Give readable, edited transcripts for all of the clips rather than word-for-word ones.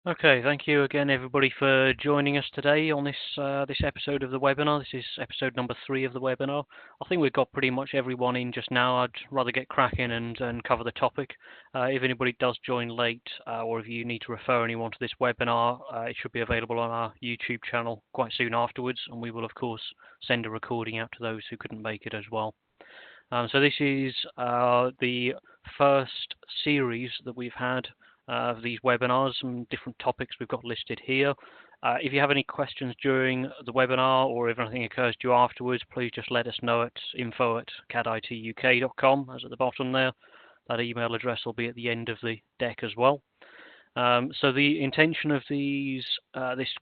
Okay, thank you again, everybody, for joining us today on this episode of the webinar. This is episode number 3 of the webinar. I think we've got pretty much everyone in just now. I'd rather get cracking and cover the topic. If anybody does join late, or if you need to refer anyone to this webinar, it should be available on our YouTube channel quite soon afterwards, and we will, of course, send a recording out to those who couldn't make it as well. So this is the first series that we've had of these webinars, some different topics we've got listed here. If you have any questions during the webinar or if anything occurs to you afterwards, please just let us know at info@cadituk.com, as at the bottom there. That email address will be at the end of the deck as well. So the intention of this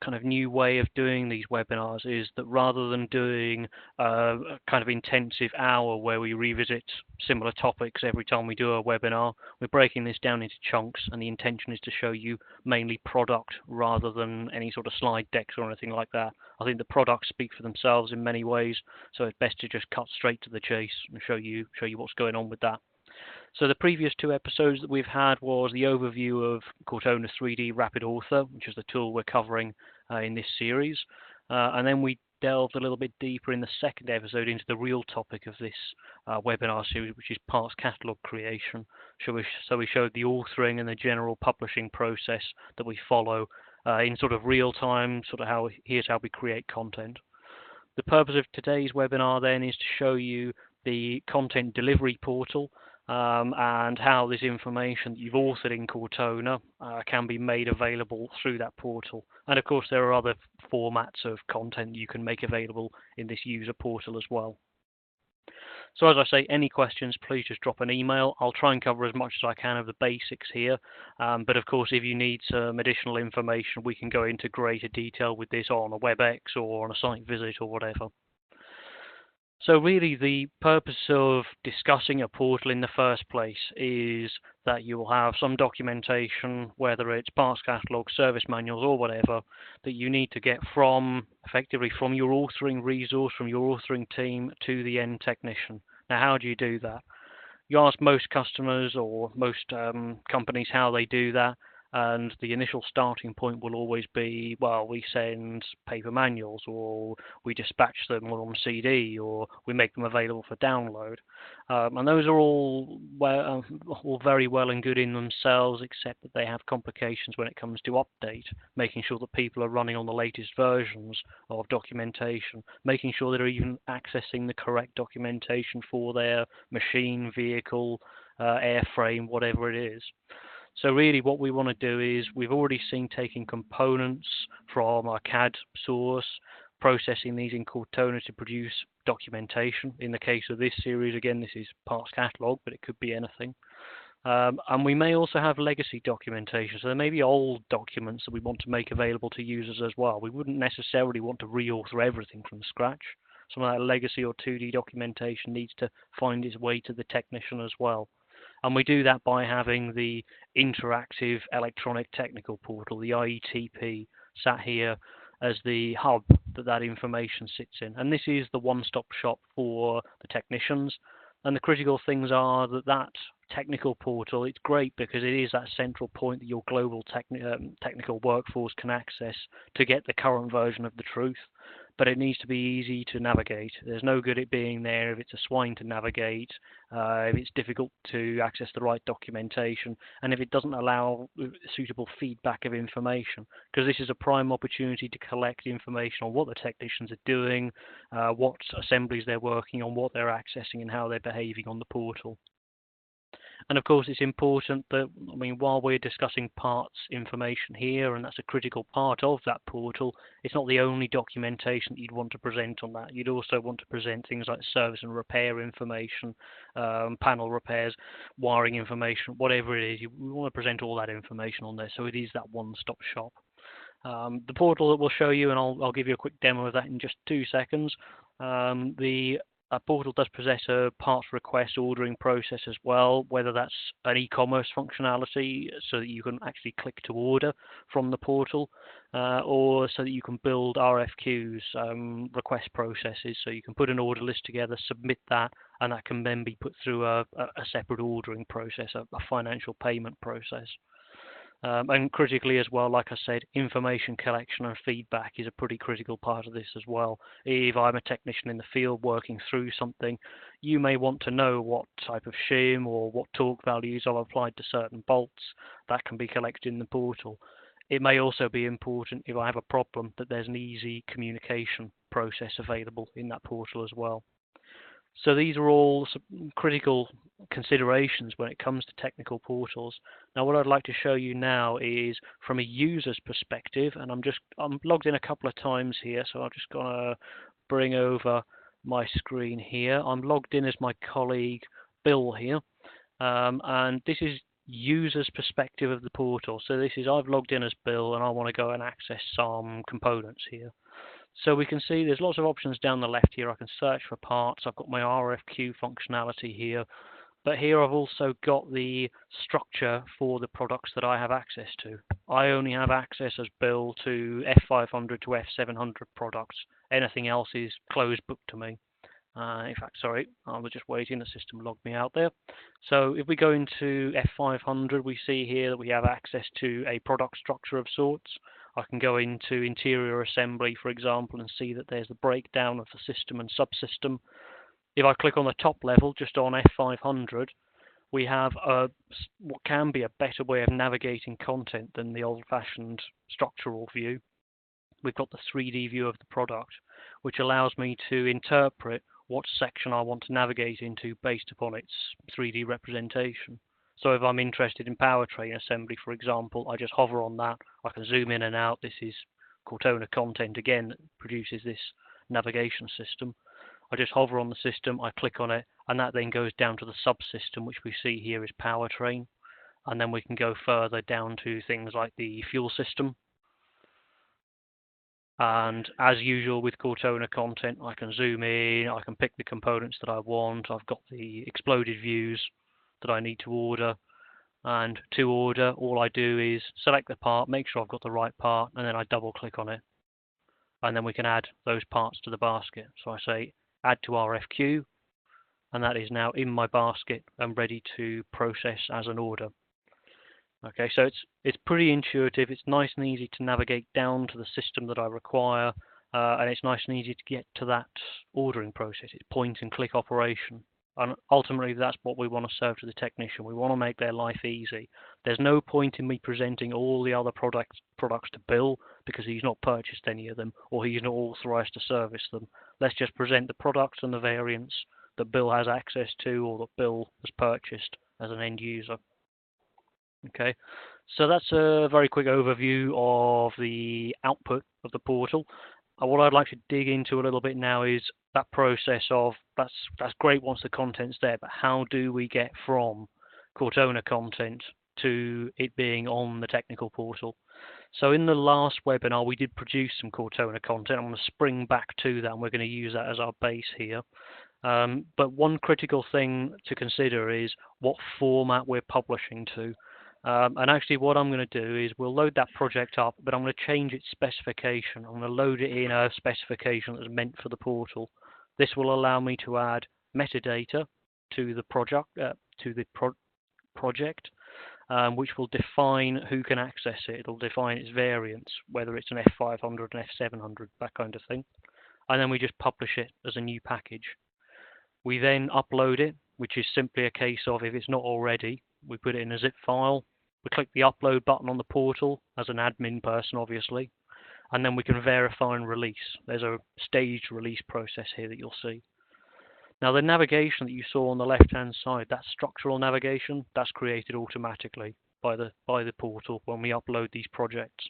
kind of new way of doing these webinars is that rather than doing a kind of intensive hour where we revisit similar topics every time we do a webinar, we're breaking this down into chunks, and the intention is to show you mainly product rather than any sort of slide decks or anything like that. I think the products speak for themselves in many ways, so it's best to just cut straight to the chase and show you what's going on with that. So the previous 2 episodes that we've had was the overview of Cortona3D RapidAuthor, which is the tool we're covering in this series. And then we delved a little bit deeper in the second episode into the real topic of this webinar series, which is parts catalog creation. So we showed the authoring and the general publishing process that we follow in sort of real time, here's how we create content. The purpose of today's webinar then is to show you the content delivery portal, and how this information that you've authored in Cortona can be made available through that portal. And of course, there are other formats of content you can make available in this user portal as well. So as I say, any questions, please just drop an email. I'll try and cover as much as I can of the basics here. But of course, if you need some additional information, we can go into greater detail with this on a WebEx or on a site visit or whatever. So really the purpose of discussing a portal in the first place is that you will have some documentation, whether it's parts catalog, service manuals or whatever, that you need to get effectively from your authoring resource, from your authoring team to the end technician. Now, how do you do that? You ask most customers or most companies how they do that, and the initial starting point will always be, well, we send paper manuals, or we dispatch them on CD, or we make them available for download. And those are all very well and good in themselves, except that they have complications when it comes to update, making sure that people are running on the latest versions of documentation, making sure they're even accessing the correct documentation for their machine, vehicle, airframe, whatever it is. So really what we want to do is, we've already seen taking components from our CAD source, processing these in Cortona to produce documentation. In the case of this series, again, this is parts catalog, but it could be anything. And we may also have legacy documentation. So there may be old documents that we want to make available to users as well. We wouldn't necessarily want to re-author everything from scratch. Some of that legacy or 2D documentation needs to find its way to the technician as well. And we do that by having the interactive electronic technical portal, the IETP, sat here as the hub that information sits in. And this is the one-stop shop for the technicians. And the critical things are that technical portal, it's great because it is that central point that your global technical workforce can access to get the current version of the truth. But it needs to be easy to navigate. There's no good it being there if it's a swine to navigate, if it's difficult to access the right documentation, and if it doesn't allow suitable feedback of information, because this is a prime opportunity to collect information on what the technicians are doing, what assemblies they're working on, what they're accessing, and how they're behaving on the portal. And of course, it's important that, while we're discussing parts information here, and that's a critical part of that portal, it's not the only documentation that you'd want to present on that. You'd also want to present things like service and repair information, panel repairs, wiring information, whatever it is. We want to present all that information on there, so it is that one-stop shop. The portal that we'll show you, and I'll give you a quick demo of that in just 2 seconds. The portal does possess a parts request ordering process as well, whether that's an e-commerce functionality so that you can actually click to order from the portal, or so that you can build RFQs, request processes, so you can put an order list together, submit that, and that can then be put through a separate ordering process, a financial payment process. And critically as well, like I said, information collection and feedback is a pretty critical part of this as well. If I'm a technician in the field working through something, you may want to know what type of shim or what torque values I've applied to certain bolts. That can be collected in the portal. It may also be important if I have a problem that there's an easy communication process available in that portal as well. So these are all critical considerations when it comes to technical portals. Now what I'd like to show you now is from a user's perspective, and I'm logged in a couple of times here, so I'm just gonna bring over my screen here. I'm logged in as my colleague Bill here, and this is user's perspective of the portal. So this is I've logged in as Bill and I want to go and access some components here. So we can see there's lots of options down the left here. I can search for parts. I've got my RFQ functionality here. But here I've also got the structure for the products that I have access to. I only have access as Bill to F500 to F700 products. Anything else is closed book to me. In fact, sorry, I was just waiting. The system logged me out there. So if we go into F500, we see here that we have access to a product structure of sorts. I can go into interior assembly, for example, and see that there's the breakdown of the system and subsystem. If I click on the top level, just on F500, we have what can be a better way of navigating content than the old-fashioned structural view. We've got the 3D view of the product, which allows me to interpret what section I want to navigate into based upon its 3D representation. So if I'm interested in powertrain assembly, for example, I just hover on that. I can zoom in and out. This is Cortona content again that produces this navigation system. I just hover on the system, I click on it, and that then goes down to the subsystem, which we see here is powertrain. And then we can go further down to things like the fuel system. And as usual with Cortona content, I can zoom in, I can pick the components that I want. I've got the exploded views that I need to order. And to order, all I do is select the part, make sure I've got the right part, and then I double click on it. And then we can add those parts to the basket. So I say add to RFQ, and that is now in my basket and ready to process as an order. Okay, so it's pretty intuitive. It's nice and easy to navigate down to the system that I require, and it's nice and easy to get to that ordering process. It's point and click operation, and ultimately that's what we want to serve to the technician. We want to make their life easy. There's no point in me presenting all the other products to Bill because he's not purchased any of them or he's not authorized to service them. Let's just present the products and the variants that Bill has access to or that Bill has purchased as an end user. Okay, so that's a very quick overview of the output of the portal. What I'd like to dig into a little bit now is that process of that's great once the content's there, but how do we get from Cortona content to it being on the technical portal? So in the last webinar, we did produce some Cortona content. I'm going to spring back to that, and we're going to use that as our base here. But one critical thing to consider is what format we're publishing to. And actually what I'm going to do is we'll load that project up, but I'm going to change its specification. I'm going to load it in a specification that's meant for the portal. This will allow me to add metadata to the project, which will define who can access it. It'll define its variants, whether it's an F500, an F700, that kind of thing. And then we just publish it as a new package. We then upload it, which is simply a case of if it's not already, we put it in a zip file. We click the upload button on the portal as an admin person, obviously, and then we can verify and release. There's a staged release process here that you'll see. Now, the navigation that you saw on the left-hand side, that structural navigation, that's created automatically by the portal when we upload these projects.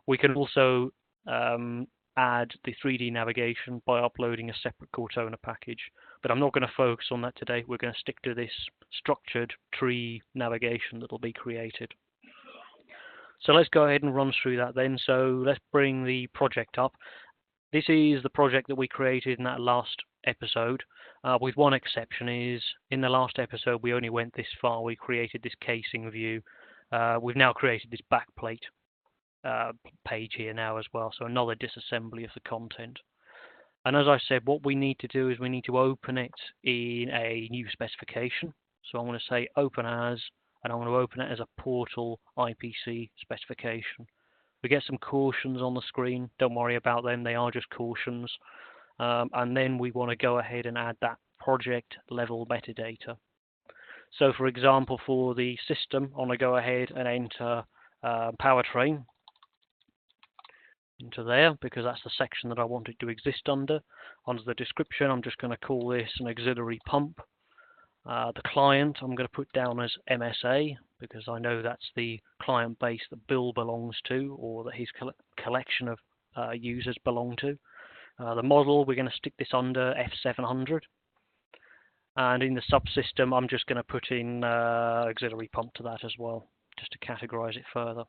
We can also add the 3D navigation by uploading a separate Cortona package, but I'm not going to focus on that today. We're going to stick to this structured tree navigation that will be created. So let's go ahead and run through that then. So let's bring the project up. This is the project that we created in that last episode, with one exception is in the last episode we only went this far. We created this casing view. We've now created this backplate page here now as well, so another disassembly of the content. And as I said, what we need to do is we need to open it in a new specification. So I'm going to say open as, and I'm going to open it as a portal IPC specification. We get some cautions on the screen. Don't worry about them, they are just cautions. And then we want to go ahead and add that project level metadata. So for example, for the system, I'm going to go ahead and enter powertrain into there, because that's the section that I want it to exist under. Under the description, I'm just going to call this an auxiliary pump. The client I'm going to put down as MSA, because I know that's the client base that Bill belongs to, or that his collection of users belong to. The model, we're going to stick this under F700. And in the subsystem, I'm just going to put in auxiliary pump to that as well, just to categorize it further.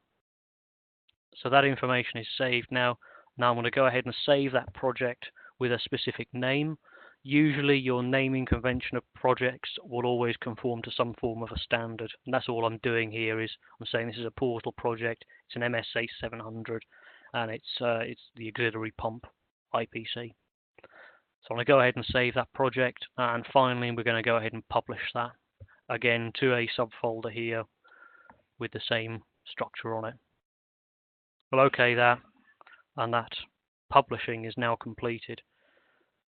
So that information is saved now. Now I'm going to go ahead and save that project with a specific name. Usually your naming convention of projects will always conform to some form of a standard. And that's all I'm doing here is I'm saying this is a portal project, it's an MSA 700, and it's the auxiliary pump IPC. So I'm going to go ahead and save that project, and finally we're going to go ahead and publish that again to a subfolder here with the same structure on it. We'll OK that, and that publishing is now completed.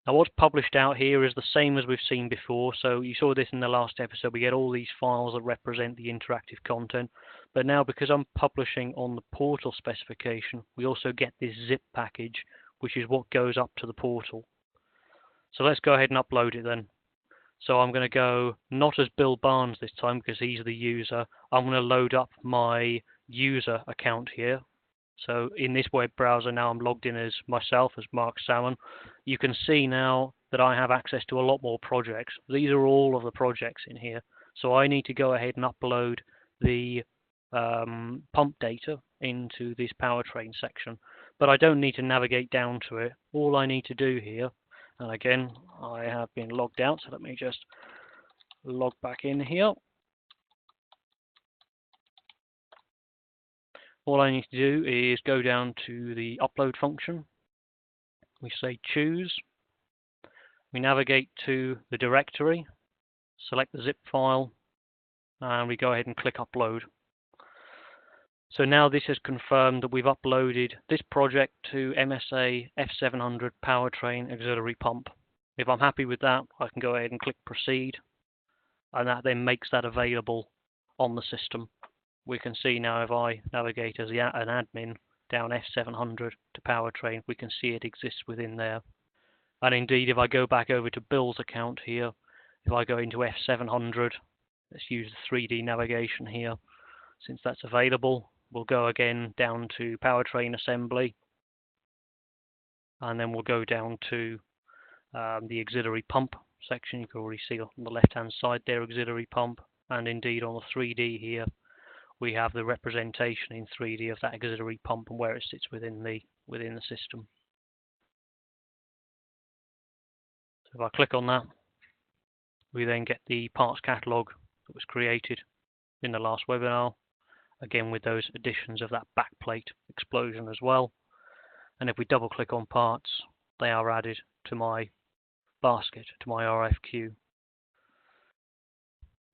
Now what's published out here is the same as we've seen before. So you saw this in the last episode. We get all these files that represent the interactive content. But now, because I'm publishing on the portal specification, we also get this zip package, which is what goes up to the portal. So let's go ahead and upload it then. So I'm going to go not as Bill Barnes this time, because he's the user. I'm going to load up my user account here. So in this web browser now, I'm logged in as myself, as Mark Salmon. You can see now that I have access to a lot more projects. These are all of the projects in here. So I need to go ahead and upload the pump data into this powertrain section. But I don't need to navigate down to it. All I need to do here, and again, I have been logged out, so let me just log back in here. All I need to do is go down to the upload function. We say choose. We navigate to the directory, select the zip file, and we go ahead and click upload. So now this has confirmed that we've uploaded this project to MSA F700 powertrain auxiliary pump. If I'm happy with that, I can go ahead and click proceed, and that then makes that available on the system. We can see now if I navigate as an admin down F700 to powertrain, we can see it exists within there. And indeed, if I go back over to Bill's account here, if I go into F700, let's use the 3D navigation here. Since that's available, we'll go again down to powertrain assembly, and then we'll go down to the auxiliary pump section. You can already see on the left-hand side there, auxiliary pump, and indeed on the 3D here, we have the representation in 3D of that auxiliary pump and where it sits within the system. So if I click on that, we then get the parts catalog that was created in the last webinar, again with those additions of that backplate explosion as well. And if we double click on parts, they are added to my basket, to my RFQ.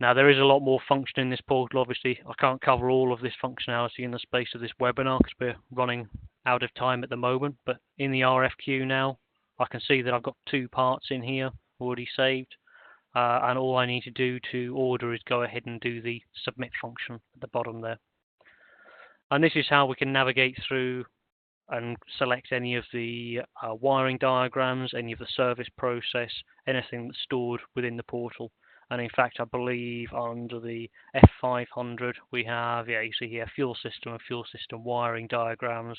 Now there is a lot more function in this portal. Obviously I can't cover all of this functionality in the space of this webinar because we're running out of time at the moment, but in the RFQ now I can see that I've got 2 parts in here already saved, and all I need to do to order is go ahead and do the submit function at the bottom there. And this is how we can navigate through and select any of the wiring diagrams, any of the service process, anything that's stored within the portal. And in fact, I believe under the F500 we have, yeah, you see here, fuel system and fuel system wiring diagrams.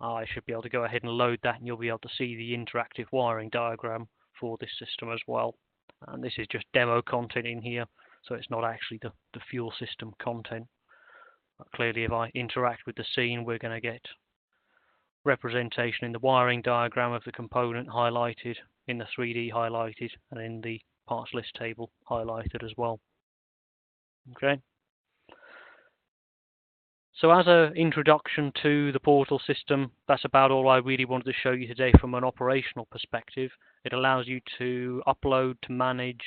I should be able to go ahead and load that, and you'll be able to see the interactive wiring diagram for this system as well. And this is just demo content in here, so it's not actually the fuel system content. Clearly, if I interact with the scene, we're going to get representation in the wiring diagram of the component highlighted, in the 3D highlighted, and in the parts list table highlighted as well. Okay. So as an introduction to the portal system, that's about all I really wanted to show you today from an operational perspective. It allows you to upload, to manage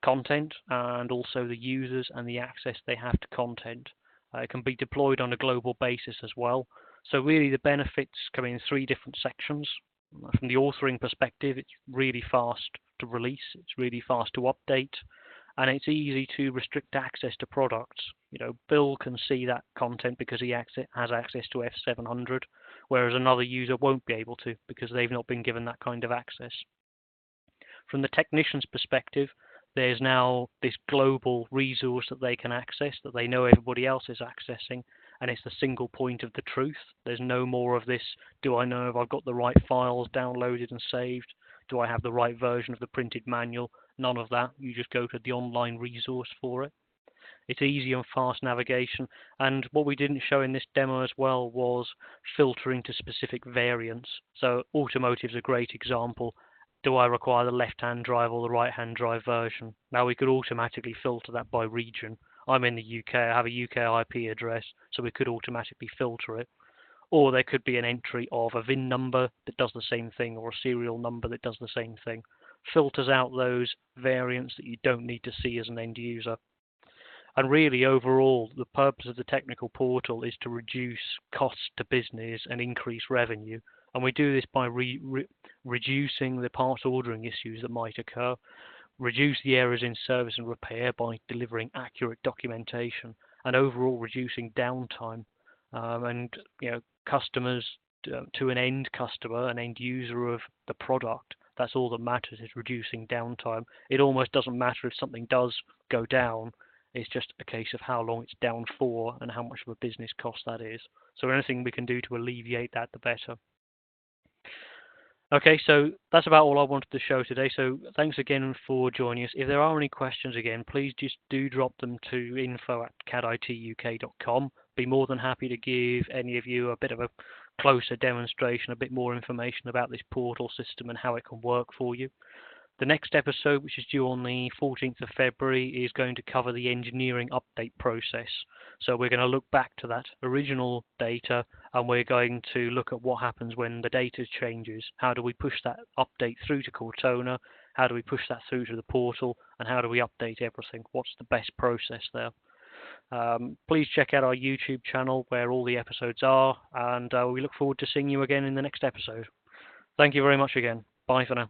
content and also the users and the access they have to content. It can be deployed on a global basis as well. So really the benefits come in three different sections. From the authoring perspective, it's really fast to release, it's really fast to update, and it's easy to restrict access to products. Bill can see that content because he has access to F700, whereas another user won't be able to because they've not been given that kind of access. From the technician's perspective, there's now this global resource that they can access that they know everybody else is accessing, and it's the single point of the truth. There's no more of this, do I know if I've got the right files downloaded and saved? Do I have the right version of the printed manual? None of that. You just go to the online resource for it. It's easy and fast navigation, and what we didn't show in this demo as well was filtering to specific variants. So automotive's a great example. Do I require the left-hand drive or the right-hand drive version? Now we could automatically filter that by region. I'm in the UK, I have a UK IP address, so we could automatically filter it. Or there could be an entry of a VIN number that does the same thing, or a serial number that does the same thing. Filters out those variants that you don't need to see as an end user. And really, overall, the purpose of the technical portal is to reduce costs to business and increase revenue. And we do this by reducing the parts ordering issues that might occur, reduce the errors in service and repair by delivering accurate documentation, and overall reducing downtime. And customers to an end customer, an end user of the product, that's all that matters, is reducing downtime. It almost doesn't matter if something does go down. It's just a case of how long it's down for and how much of a business cost that is. So anything we can do to alleviate that, the better. Okay, so that's about all I wanted to show today. So thanks again for joining us. If there are any questions again, please just do drop them to info@cadituk.com. Be more than happy to give any of you a bit of a closer demonstration, a bit more information about this portal system and how it can work for you. The next episode, which is due on the 14th of February, is going to cover the engineering update process. So we're going to look back to that original data, and we're going to look at what happens when the data changes. How do we push that update through to Cortona? How do we push that through to the portal? And how do we update everything? What's the best process there? Please check out our YouTube channel where all the episodes are, and we look forward to seeing you again in the next episode. Thank you very much again. Bye for now.